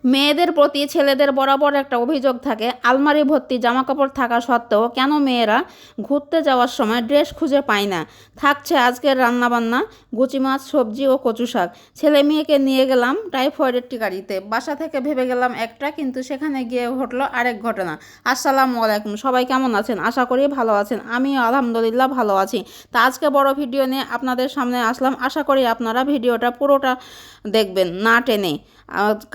মেয়েদের প্রতি ছেলেদের বরাবর একটা অভিযোগ থাকে, আলমারি ভর্তি জামাকাপড় থাকা সত্ত্বেও কেন মেয়েরা ঘুরতে যাওয়ার সময় ড্রেস খুঁজে পায় না। থাকছে আজকের রান্নাবান্না, গুচি মাছ, সবজি ও কচু শাক। ছেলে মেয়েকে নিয়ে গেলাম টাইফয়েডের টিকা দিতে। বাসা থেকে ভেবে গেলাম একটা, কিন্তু সেখানে গিয়ে ঘটলো আরেক ঘটনা। আসসালামু আলাইকুম, সবাই কেমন আছেন? আশা করি ভালো আছেন। আমিও আলহামদুলিল্লাহ ভালো আছি। তা আজকে বড় ভিডিও নিয়ে আপনাদের সামনে আসলাম। আশা করি আপনারা ভিডিওটা পুরোটা দেখবেন, না টেনে।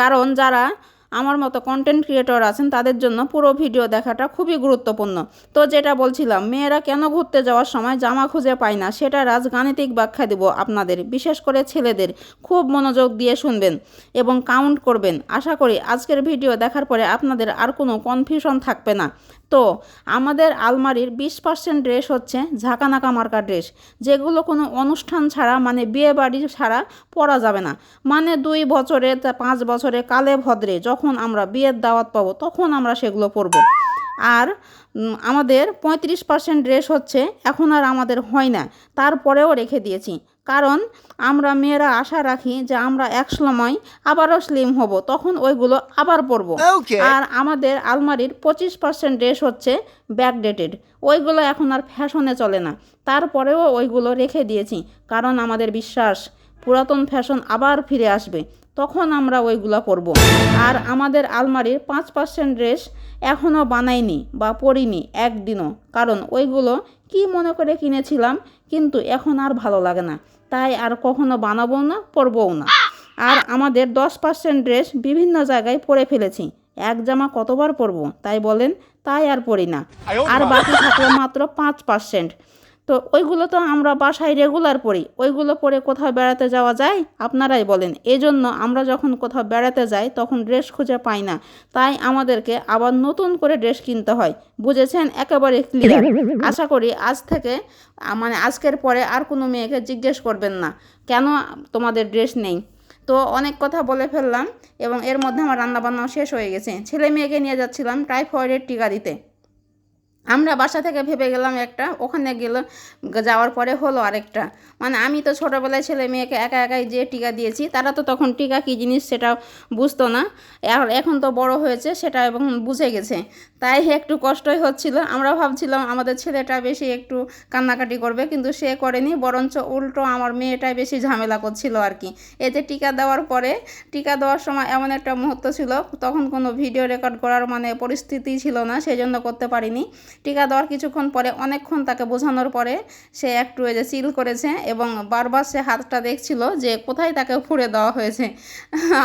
কারণ যারা আমার মতো কন্টেন্ট ক্রিয়েটর আছেন তাদের জন্য পুরো ভিডিও দেখাটা খুবই গুরুত্বপূর্ণ। তো যেটা বলছিলাম, মেয়েরা কেন ঘুরতে যাওয়ার সময় জামা খুঁজে পায় না সেটা রাজগাণিতিক ব্যাখ্যা দেব আপনাদের, বিশেষ করে ছেলেদের। খুব মনোযোগ দিয়ে শুনবেন এবং কাউন্ট করবেন। আশা করি আজকের ভিডিও দেখার পরে আপনাদের আর কোনো কনফিউশন থাকবে না। তো আমাদের আলমারির 20% ড্রেস হচ্ছে ঝাঁকানাকা মার্কা ড্রেস, যেগুলো কোনো অনুষ্ঠান ছাড়া, মানে বিয়ে বাড়ি ছাড়া পরা যাবে না। মানে 2 বছরে 5 বছরে কালে ভদ্রে যখন আমরা বিয়ের দাওয়াত পাবো তখন আমরা সেগুলো পরবো। আর আমাদের 35% ড্রেস হচ্ছে এখন আর আমাদের হয় না, তারপরেও রেখে দিয়েছি। কারণ আমরা মেয়েরা আশা রাখি যে আমরা এক সময় আবারও স্লিম হব, তখন ওইগুলো আবার পরবো। আর আমাদের আলমারির 25% ড্রেস হচ্ছে ব্যাকডেটেড, ওইগুলো এখন আর ফ্যাশনে চলে না, তারপরেও ওইগুলো রেখে দিয়েছি। কারণ আমাদের বিশ্বাস পুরাতন ফ্যাশন আবার ফিরে আসবে, তখন আমরা ওইগুলো পরবো। আর আমাদের আলমারির 5% ড্রেস এখনও বানাইনি বা পরিনি একদিনও, কারণ ওইগুলো কি মনে করে কিনেছিলাম, কিন্তু এখন আর ভালো লাগে না, তাই আর কখনো বানাবো না, পরবও না। আর আমাদের 10% ড্রেস বিভিন্ন জায়গায় পরে ফেলেছি, এক জামা কতবার পরবো তাই বলেন, তাই আর পরি না। আর বাকি থাকলো মাত্র 5%। তো ওইগুলো তো আমরা বাসায় রেগুলার পরি, ওইগুলো পরে কোথাও বেড়াতে যাওয়া যায়? আপনারাই বলেন। এই জন্য আমরা যখন কোথাও বেড়াতে যাই তখন ড্রেস খুঁজে পাই না, তাই আমাদেরকে আবার নতুন করে ড্রেস কিনতে হয়। বুঝেছেন? একেবারে ক্লিয়ার। আশা করি আজ থেকে, মানে আজকের পরে আর কোনো মেয়েকে জিজ্ঞেস করবেন না কেন তোমাদের ড্রেস নেই। তো অনেক কথা বলে ফেললাম এবং এর মধ্যে আমার রান্নাবান্নাও শেষ হয়ে গেছে। ছেলে মেয়েকে নিয়ে যাচ্ছিলাম টাইফয়েডের টিকা দিতে। আমরা বাসা থেকে ভেবে গেলাম একটা, ওখানে যাওয়ার পরে হলো আরেকটা। মানে আমি তো ছোটোবেলায় ছেলে মেয়েকে একা একাই যে টিকা দিয়েছি, তারা তো তখন টিকা কী জিনিস সেটা বুঝতো না। এখন তো বড় হয়েছে, সেটা এবং বুঝে গেছে, তাই একটু কষ্টই হচ্ছিল। আমরা ভাবছিলাম আমাদের ছেলেটা বেশি একটু কান্নাকাটি করবে, কিন্তু সে করেনি, বরঞ্চ উল্টো আমার মেয়েটাই বেশি ঝামেলা করছিল আর কি। এতে টিকা দেওয়ার পরে, টিকা দেওয়ার সময় এমন একটা মুহূর্ত ছিল, তখন কোনো ভিডিও রেকর্ড করার মানে পরিস্থিতি ছিল না, সেই জন্য করতে পারিনি। টিকা দেওয়ার কিছুক্ষণ পরে, অনেকক্ষণ তাকে বোঝানোর পরে সে একটু এই যে চিল করেছে এবং বারবার সে হাতটা দেখছিল যে কোথায় তাকে ফুঁড়ে দেওয়া হয়েছে।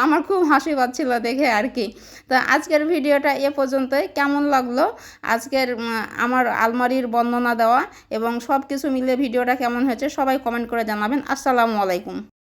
আমার খুব হাসি পাচ্ছিল দেখে আর কি। তো আজকের ভিডিওটা এ পর্যন্তই। কেমন লাগলো আজকের আমার আলমারির বর্ণনা দেওয়া এবং সব কিছু মিলে ভিডিওটা কেমন হয়েছে সবাই কমেন্ট করে জানাবেন। আসসালামু আলাইকুম।